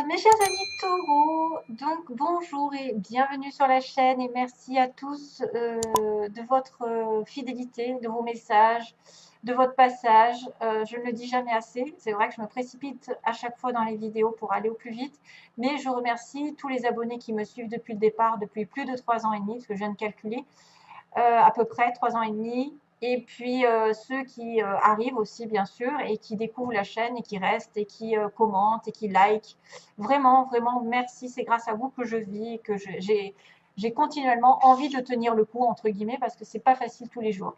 Mes chers amis taureaux, donc bonjour et bienvenue sur la chaîne et merci à tous de votre fidélité, de vos messages, de votre passage. Je ne le dis jamais assez, c'est vrai que je me précipite à chaque fois dans les vidéos pour aller au plus vite, mais je remercie tous les abonnés qui me suivent depuis le départ, depuis plus de 3 ans et demi, parce que je viens de calculer, à peu près 3 ans et demi. Et puis ceux qui arrivent aussi, bien sûr, et qui découvrent la chaîne et qui restent et qui commentent et qui like. Vraiment, vraiment, merci. C'est grâce à vous que je vis, que j'ai continuellement envie de tenir le coup, entre guillemets, parce que c'est pas facile tous les jours.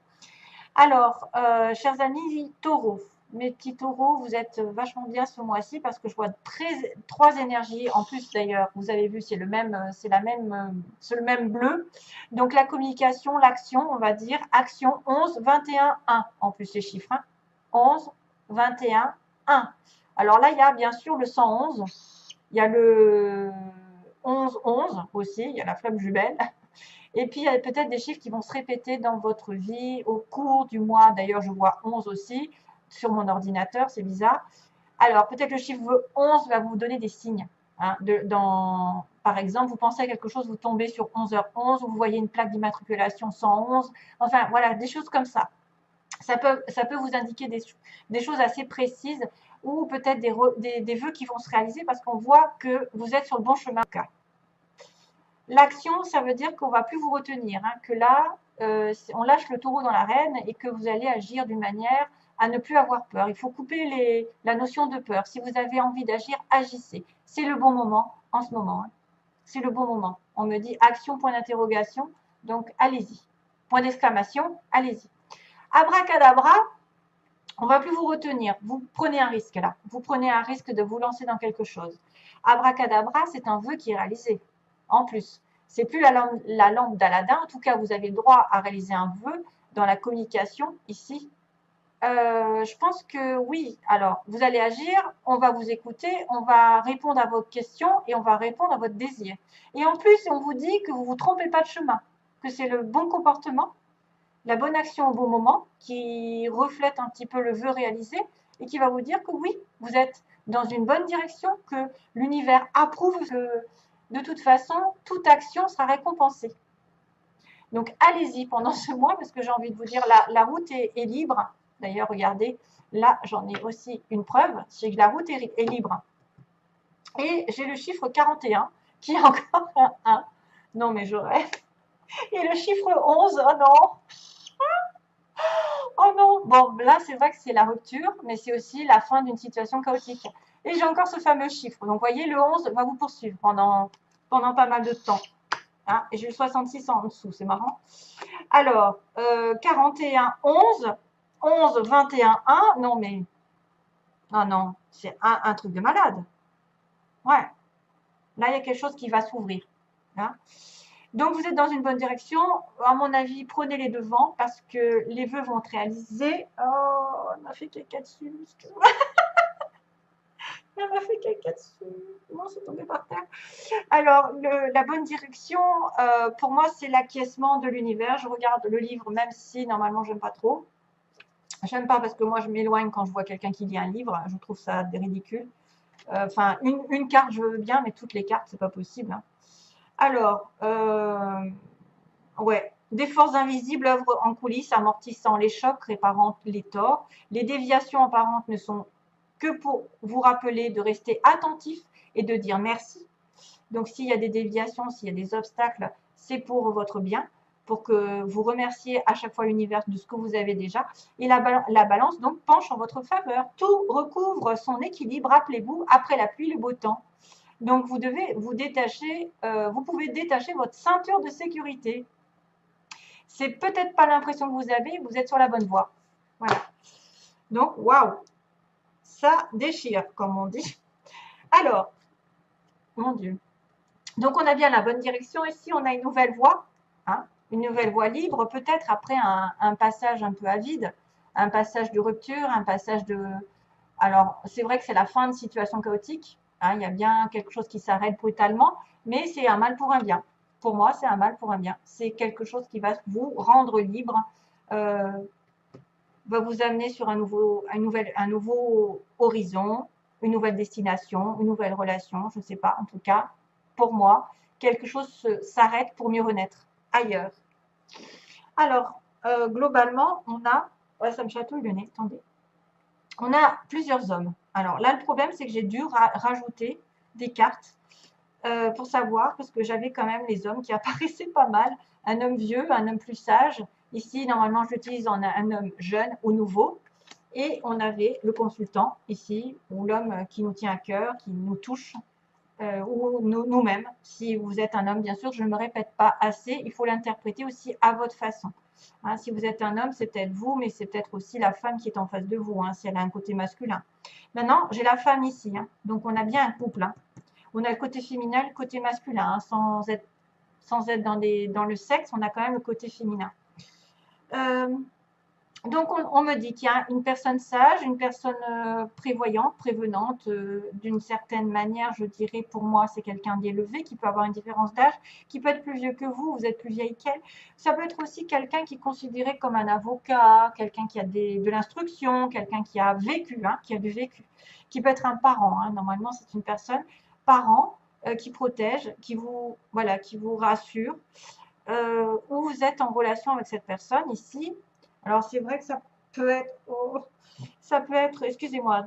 Alors, chers amis taureaux, mes petits taureaux, vous êtes vachement bien ce mois-ci parce que je vois trois énergies. En plus, d'ailleurs, vous avez vu, c'est le même, c'est le même bleu. Donc, la communication, l'action, on va dire, action 11, 21, 1. En plus, les chiffres, hein. 11, 21, 1. Alors là, il y a bien sûr le 111. Il y a le 11, 11 aussi. Il y a la flamme jumelle. Et puis, il y a peut-être des chiffres qui vont se répéter dans votre vie au cours du mois. D'ailleurs, je vois 11 aussi sur mon ordinateur, c'est bizarre. Alors, peut-être le chiffre 11 va vous donner des signes. Hein, par exemple, vous pensez à quelque chose, vous tombez sur 11h11, ou vous voyez une plaque d'immatriculation 111. Enfin, voilà, des choses comme ça. Ça peut vous indiquer des choses assez précises ou peut-être des vœux qui vont se réaliser parce qu'on voit que vous êtes sur le bon chemin. L'action, ça veut dire qu'on ne va plus vous retenir, hein, que là, on lâche le taureau dans l'arène et que vous allez agir d'une manière à ne plus avoir peur. Il faut couper la notion de peur. Si vous avez envie d'agir, agissez. C'est le bon moment en ce moment. Hein. C'est le bon moment. On me dit action, point d'interrogation, donc allez-y. Point d'exclamation, allez-y. Abracadabra, on ne va plus vous retenir. Vous prenez un risque là. Vous prenez un risque de vous lancer dans quelque chose. Abracadabra, c'est un vœu qui est réalisé. En plus, c'est plus la lampe d'Aladin. En tout cas, vous avez le droit à réaliser un vœu dans la communication ici. Je pense que oui. Alors, vous allez agir, on va vous écouter, on va répondre à vos questions et on va répondre à votre désir. Et en plus, on vous dit que vous ne vous trompez pas de chemin, que c'est le bon comportement, la bonne action au bon moment, qui reflète un petit peu le vœu réalisé et qui va vous dire que oui, vous êtes dans une bonne direction, que l'univers approuve, que de toute façon, toute action sera récompensée. Donc allez-y pendant ce mois, parce que j'ai envie de vous dire, la route est libre. D'ailleurs, regardez, là, j'en ai aussi une preuve, c'est que la route est libre. Et j'ai le chiffre 41, qui est encore un 1. Non, mais je rêve. Et le chiffre 11, oh non, oh non! Bon, là, c'est vrai que c'est la rupture, mais c'est aussi la fin d'une situation chaotique. Et j'ai encore ce fameux chiffre. Donc, vous voyez, le 11 va vous poursuivre pendant pas mal de temps. Hein, et j'ai le 66 en dessous, c'est marrant. Alors, 41, 11, 11, 21, 1. Non, mais, non, non, c'est un truc de malade. Ouais, là, il y a quelque chose qui va s'ouvrir. Hein. Donc, vous êtes dans une bonne direction. À mon avis, prenez les devants parce que les vœux vont être réalisés. Oh, on m'a fait caca dessus. Excuse-moi. On m'a fait caca dessus. Comment c'est tombé par terre? Alors, la bonne direction, pour moi, c'est l'acquiescement de l'univers. Je regarde le livre, même si normalement, j'aime pas trop. J'aime pas parce que moi, je m'éloigne quand je vois quelqu'un qui lit un livre. Je trouve ça ridicule. Enfin, une carte, je veux bien, mais toutes les cartes, c'est pas possible. Hein. Alors, ouais, des forces invisibles œuvrent en coulisses, amortissant les chocs, réparant les torts. Les déviations apparentes ne sont que pour vous rappeler de rester attentif et de dire merci. Donc, s'il y a des déviations, s'il y a des obstacles, c'est pour votre bien, pour que vous remerciez à chaque fois l'univers de ce que vous avez déjà. Et la balance, donc, penche en votre faveur. Tout recouvre son équilibre, rappelez-vous, après la pluie, le beau temps. Donc, vous devez vous détacher, vous pouvez détacher votre ceinture de sécurité. C'est peut-être pas l'impression que vous êtes sur la bonne voie. Voilà. Donc, waouh, ça déchire, comme on dit. Alors, mon Dieu. Donc, on a bien la bonne direction. Ici, on a une nouvelle voie, hein, une nouvelle voie libre, peut-être après un passage un peu à vide, un passage de rupture, un passage de... Alors, c'est vrai que c'est la fin de situation chaotique. Hein, il y a bien quelque chose qui s'arrête brutalement, mais c'est un mal pour un bien. Pour moi, c'est un mal pour un bien. C'est quelque chose qui va vous rendre libre, va vous amener sur un nouveau horizon, une nouvelle destination, une nouvelle relation, je ne sais pas. En tout cas, pour moi, quelque chose s'arrête pour mieux renaître ailleurs. Alors, globalement, on a... Ouais, ça me chatouille le nez, attendez. On a plusieurs hommes. Alors là, le problème, c'est que j'ai dû rajouter des cartes pour savoir, parce que j'avais quand même les hommes qui apparaissaient pas mal. Un homme vieux, un homme plus sage. Ici, normalement, j'utilise un homme jeune ou nouveau. Et on avait le consultant ici, ou l'homme qui nous tient à cœur, qui nous touche, ou nous-mêmes. Si vous êtes un homme, bien sûr, je ne me répète pas assez, il faut l'interpréter aussi à votre façon. Hein, si vous êtes un homme, c'est peut-être vous, mais c'est peut-être aussi la femme qui est en face de vous, hein, si elle a un côté masculin. Maintenant, j'ai la femme ici, hein, donc on a bien un couple. Hein. On a le côté féminin, le côté masculin, hein, sans être dans le sexe, on a quand même le côté féminin. Donc, on me dit qu'il y a une personne sage, une personne prévoyante, prévenante, d'une certaine manière, je dirais, pour moi, c'est quelqu'un d'élevé, qui peut avoir une différence d'âge, qui peut être plus vieux que vous êtes plus vieille qu'elle. Ça peut être aussi quelqu'un qui est considéré comme un avocat, quelqu'un qui a de l'instruction, quelqu'un qui a vécu, hein, qui a du vécu, qui peut être un parent. Hein. Normalement, c'est une personne, parent, qui protège, qui vous rassure, ou vous êtes en relation avec cette personne ici. Alors, c'est vrai que ça peut être, excusez-moi,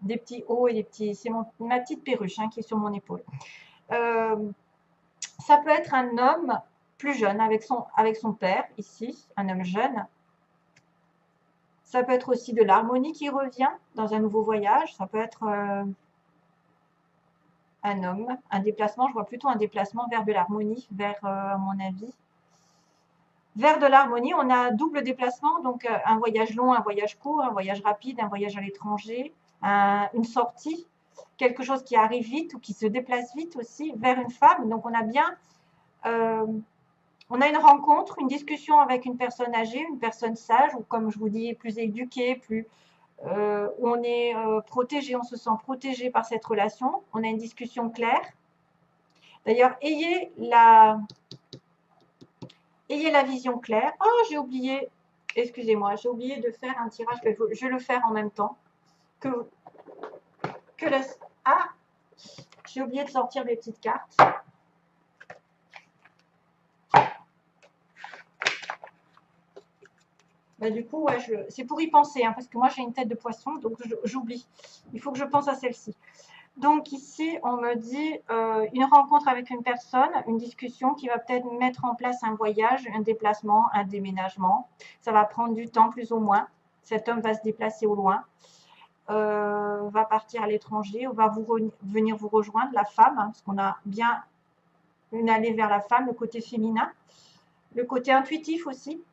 des petits hauts et des petits, c'est ma petite perruche hein, qui est sur mon épaule. Ça peut être un homme plus jeune avec son père, ici, un homme jeune. Ça peut être aussi de l'harmonie qui revient dans un nouveau voyage. Ça peut être un homme, un déplacement, je vois plutôt un déplacement vers de l'harmonie, vers, à mon avis, vers de l'harmonie, on a double déplacement, donc un voyage long, un voyage court, un voyage rapide, un voyage à l'étranger, une sortie, quelque chose qui arrive vite ou qui se déplace vite aussi vers une femme. Donc on a bien, on a une rencontre, une discussion avec une personne âgée, une personne sage, ou comme je vous dis, plus éduquée, où on est protégé, on se sent protégé par cette relation. On a une discussion claire. D'ailleurs, ayez la vision claire. Oh, j'ai oublié, excusez-moi, j'ai oublié de faire un tirage. Je vais le faire en même temps que la... Ah, j'ai oublié de sortir mes petites cartes. Bah, du coup, ouais, c'est pour y penser, hein, parce que moi j'ai une tête de poisson, donc j'oublie. Il faut que je pense à celle-ci. Donc ici, on me dit une rencontre avec une personne, une discussion qui va peut-être mettre en place un voyage, un déplacement, un déménagement. Ça va prendre du temps plus ou moins. Cet homme va se déplacer au loin, va partir à l'étranger, ou va venir vous rejoindre, la femme, hein, parce qu'on a bien une allée vers la femme, le côté féminin, le côté intuitif aussi.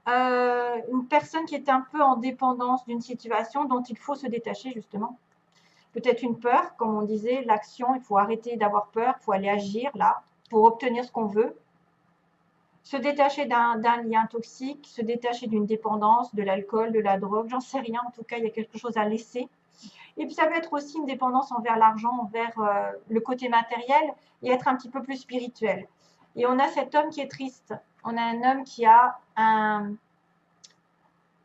Une personne qui est un peu en dépendance d'une situation dont il faut se détacher justement. Peut-être une peur, comme on disait, l'action, il faut arrêter d'avoir peur, il faut aller agir là pour obtenir ce qu'on veut. Se détacher d'un lien toxique, se détacher d'une dépendance, de l'alcool, de la drogue, j'en sais rien, en tout cas il y a quelque chose à laisser. Et puis ça peut être aussi une dépendance envers l'argent, envers le côté matériel et être un petit peu plus spirituel. Et on a cet homme qui est triste. On a un homme qui a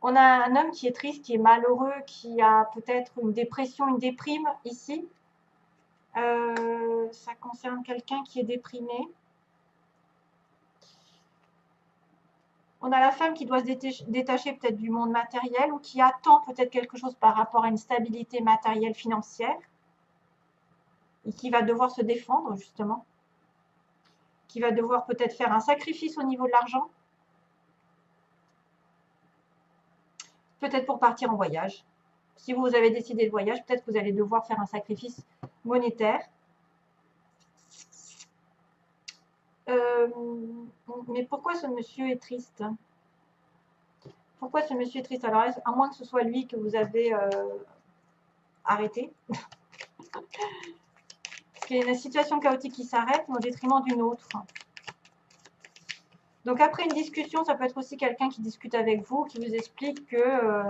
on a un homme qui est triste, qui est malheureux, qui a peut-être une dépression, une déprime ici. Ça concerne quelqu'un qui est déprimé. On a la femme qui doit se détacher peut-être du monde matériel ou qui attend peut-être quelque chose par rapport à une stabilité matérielle financière et qui va devoir se défendre justement, qui va devoir peut-être faire un sacrifice au niveau de l'argent, peut-être pour partir en voyage. Si vous avez décidé de voyage, peut-être que vous allez devoir faire un sacrifice monétaire. Mais pourquoi ce monsieur est triste? Pourquoi ce monsieur est triste? Alors, à moins que ce soit lui que vous avez arrêté. Parce qu'il y a une situation chaotique qui s'arrête, mais au détriment d'une autre. Donc, après une discussion, ça peut être aussi quelqu'un qui discute avec vous, qui vous explique que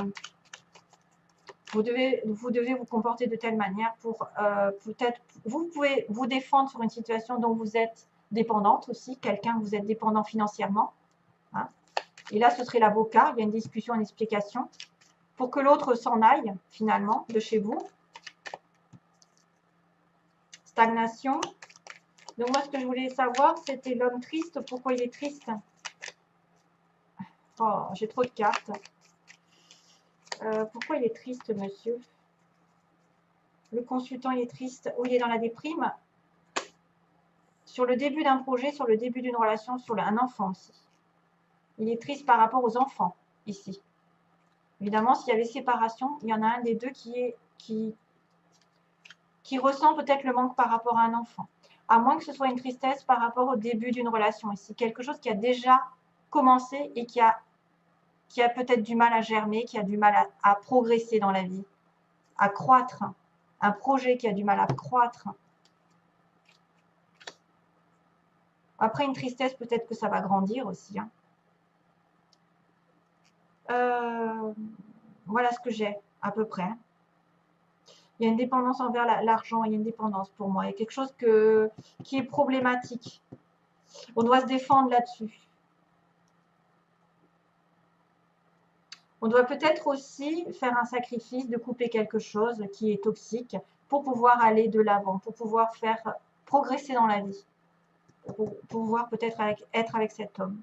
vous devez vous comporter de telle manière pour peut-être... Vous pouvez vous défendre sur une situation dont vous êtes dépendante aussi, quelqu'un que vous êtes dépendant financièrement. Hein. Et là, ce serait l'avocat. Il y a une discussion, une explication. pour que l'autre s'en aille, finalement, de chez vous. Stagnation. Donc moi, ce que je voulais savoir, c'était l'homme triste. Pourquoi il est triste? Oh, j'ai trop de cartes. Pourquoi il est triste, monsieur? Le consultant, il est triste. Ou il est dans la déprime. Sur le début d'un projet, sur le début d'une relation, sur un enfant aussi. Il est triste par rapport aux enfants, ici. Évidemment, s'il y avait séparation, il y en a un des deux qui ressent peut-être le manque par rapport à un enfant. À moins que ce soit une tristesse par rapport au début d'une relation ici. Quelque chose qui a déjà commencé et qui a peut-être du mal à germer, qui a du mal à progresser dans la vie, à croître. Un projet qui a du mal à croître. Après, une tristesse, peut-être que ça va grandir aussi. Hein. Voilà ce que j'ai, à peu près. Il y a une dépendance envers l'argent, il y a une dépendance pour moi. Il y a quelque chose qui est problématique. On doit se défendre là-dessus. On doit peut-être aussi faire un sacrifice de couper quelque chose qui est toxique pour pouvoir aller de l'avant, pour pouvoir faire progresser dans la vie, pour pouvoir peut-être être avec cet homme.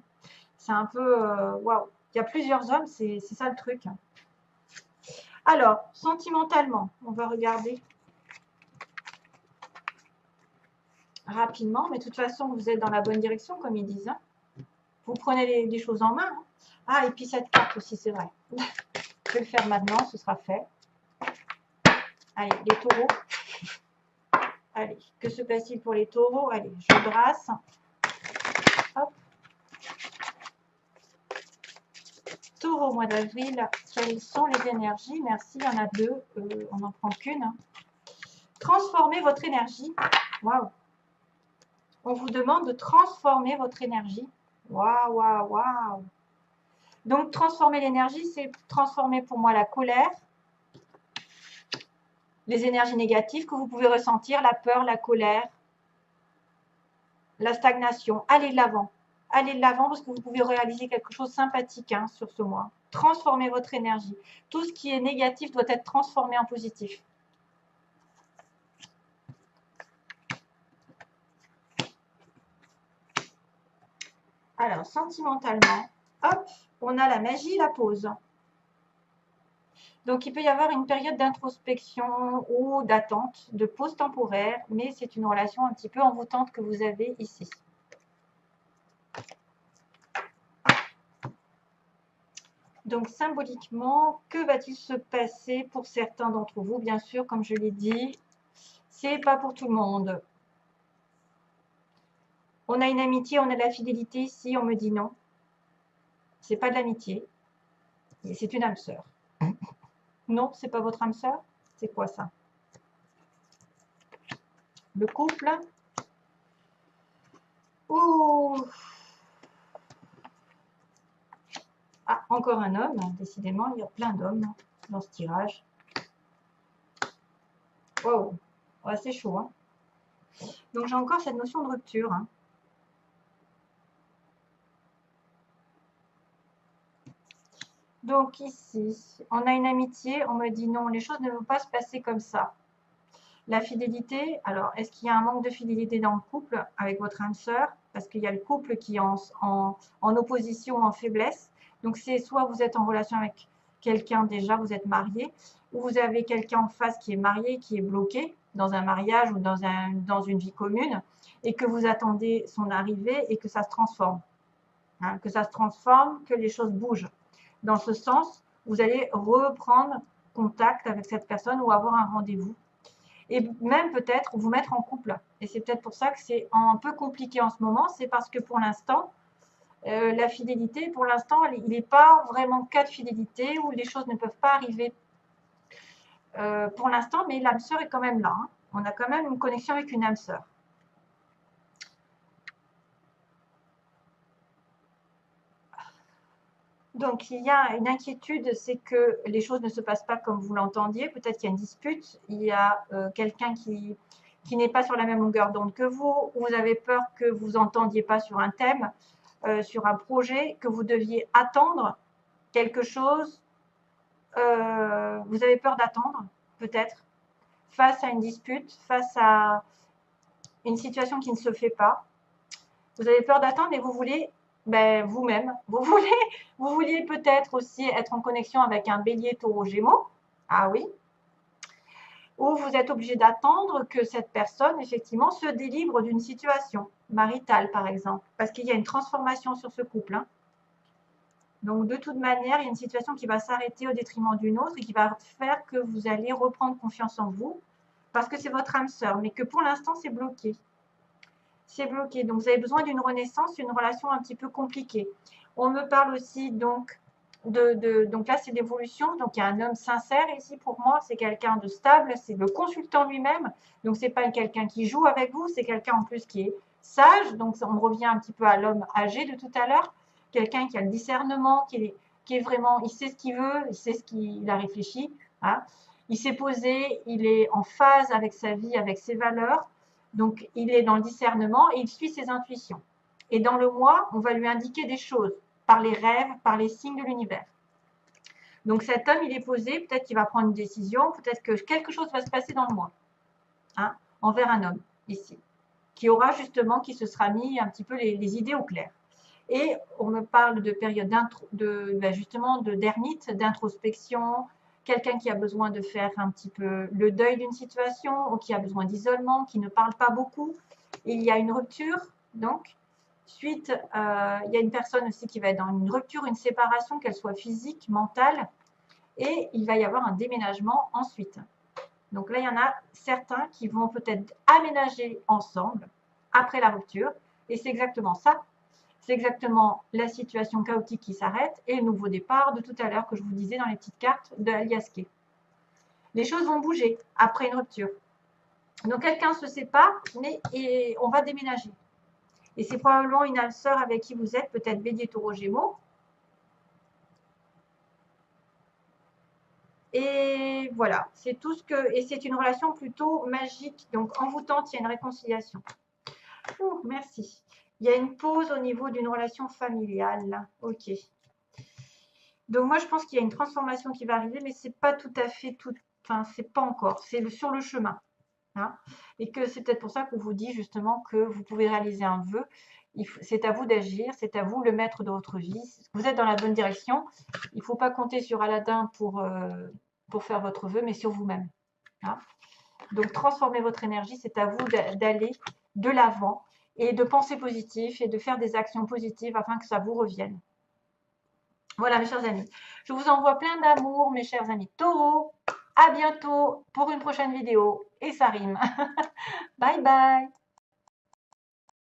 C'est un peu... waouh. Il y a plusieurs hommes, c'est ça le truc. Alors, sentimentalement, on va regarder rapidement, mais de toute façon, vous êtes dans la bonne direction, comme ils disent. Hein. Vous prenez les choses en main. Hein. Ah, et puis cette carte aussi, c'est vrai. Je vais le faire maintenant, ce sera fait. Allez, les taureaux. Allez, que se passe-t-il pour les taureaux? Allez, je brasse. Hop. Taureau, mois d'avril, quelles sont les énergies? Merci, il y en a deux, on n'en prend qu'une. Hein. Transformez votre énergie. Waouh. On vous demande de transformer votre énergie. Waouh, waouh, waouh. Donc, transformer l'énergie, c'est transformer pour moi la colère, les énergies négatives que vous pouvez ressentir, la peur, la colère, la stagnation. Allez de l'avant. Allez de l'avant parce que vous pouvez réaliser quelque chose de sympathique hein, sur ce mois. Transformez votre énergie. Tout ce qui est négatif doit être transformé en positif. Alors, sentimentalement, hop, on a la magie, la pause. Donc, il peut y avoir une période d'introspection ou d'attente, de pause temporaire, mais c'est une relation un petit peu envoûtante que vous avez ici. Donc, symboliquement, que va-t-il se passer pour certains d'entre vous? Bien sûr, comme je l'ai dit, c'est pas pour tout le monde. On a une amitié, on a de la fidélité ici, on me dit non. C'est pas de l'amitié, c'est une âme sœur. Non, c'est pas votre âme sœur? C'est quoi ça? Le couple? Ouh. Ah, encore un homme, décidément, il y a plein d'hommes dans ce tirage. Wow, ouais, c'est chaud. Hein. Donc j'ai encore cette notion de rupture. Hein. Donc ici, on a une amitié, on me dit non, les choses ne vont pas se passer comme ça. La fidélité, alors est-ce qu'il y a un manque de fidélité dans le couple avec votre âme sœur? Parce qu'il y a le couple qui est en opposition, en faiblesse. Donc c'est soit vous êtes en relation avec quelqu'un déjà, vous êtes marié, ou vous avez quelqu'un en face qui est marié, qui est bloqué dans un mariage ou dans une vie commune, et que vous attendez son arrivée et que ça se transforme. Hein, que ça se transforme, que les choses bougent. Dans ce sens, vous allez reprendre contact avec cette personne ou avoir un rendez-vous. Et même peut-être vous mettre en couple. Et c'est peut-être pour ça que c'est un peu compliqué en ce moment. C'est parce que pour l'instant, la fidélité, pour l'instant, il n'est pas vraiment cas de fidélité où les choses ne peuvent pas arriver pour l'instant, mais l'âme sœur est quand même là. Hein. On a quand même une connexion avec une âme sœur. Donc, il y a une inquiétude, c'est que les choses ne se passent pas comme vous l'entendiez. Peut-être qu'il y a une dispute, il y a quelqu'un qui n'est pas sur la même longueur d'onde que vous, ou vous avez peur que vous n'entendiez pas sur un thème, sur un projet, que vous deviez attendre quelque chose vous avez peur d'attendre, peut-être, face à une dispute, face à une situation qui ne se fait pas. Vous avez peur d'attendre et vous voulez vous-même. Vous vouliez peut-être aussi être en connexion avec un bélier, taureau, gémeaux. Ah oui. Ou vous êtes obligé d'attendre que cette personne, effectivement, se délivre d'une situation maritale, par exemple. Parce qu'il y a une transformation sur ce couple. Hein. Donc, de toute manière, il y a une situation qui va s'arrêter au détriment d'une autre et qui va faire que vous allez reprendre confiance en vous parce que c'est votre âme sœur, mais que pour l'instant, c'est bloqué. C'est bloqué. Donc, vous avez besoin d'une renaissance, une relation un petit peu compliquée. On me parle aussi donc donc là, c'est l'évolution. Donc, il y a un homme sincère ici pour moi. C'est quelqu'un de stable. C'est le consultant lui-même. Donc, c'est pas quelqu'un qui joue avec vous. C'est quelqu'un en plus qui est sage. Donc, on revient un petit peu à l'homme âgé de tout à l'heure. Quelqu'un qui a le discernement, qui est vraiment, il sait ce qu'il veut, il sait ce qu'il a réfléchi. Hein. Il s'est posé, il est en phase avec sa vie, avec ses valeurs. Donc, il est dans le discernement et il suit ses intuitions. Et dans le mois, on va lui indiquer des choses par les rêves, par les signes de l'univers. Donc, cet homme, il est posé, peut-être qu'il va prendre une décision, peut-être que quelque chose va se passer dans le mois, hein, envers un homme, ici, qui aura justement, qui se sera mis un petit peu les idées au clair. Et on me parle de période justement d'ermite, d'introspection, quelqu'un qui a besoin de faire un petit peu le deuil d'une situation ou qui a besoin d'isolement, qui ne parle pas beaucoup. Il y a une rupture, donc. Suite, il y a une personne aussi qui va être dans une rupture, une séparation, qu'elle soit physique, mentale. Et il va y avoir un déménagement ensuite. Donc là, il y en a certains qui vont peut-être aménager ensemble après la rupture. Et c'est exactement ça. C'est exactement la situation chaotique qui s'arrête et le nouveau départ de tout à l'heure que je vous disais dans les petites cartes de Aliaské. Les choses vont bouger après une rupture. Donc quelqu'un se sépare, mais on va déménager. Et c'est probablement une âme sœur avec qui vous êtes, peut-être Bélier, Taureau, Gémeaux. Et voilà, c'est tout ce que. Et c'est une relation plutôt magique, donc envoûtante, il y a une réconciliation. Ouh, merci. Il y a une pause au niveau d'une relation familiale. Ok. Donc moi, je pense qu'il y a une transformation qui va arriver, mais c'est pas tout à fait tout. Enfin, c'est pas encore. C'est sur le chemin. Hein, et que c'est peut-être pour ça qu'on vous dit justement que vous pouvez réaliser un vœu. C'est à vous d'agir, c'est à vous le maître de votre vie. Vous êtes dans la bonne direction. Il ne faut pas compter sur Aladdin pour faire votre vœu, mais sur vous-même. Hein. Donc transformez votre énergie, c'est à vous d'aller de l'avant et de penser positif et de faire des actions positives afin que ça vous revienne. Voilà mes chers amis, je vous envoie plein d'amour mes chers amis taureaux. À bientôt pour une prochaine vidéo et ça rime. Bye bye.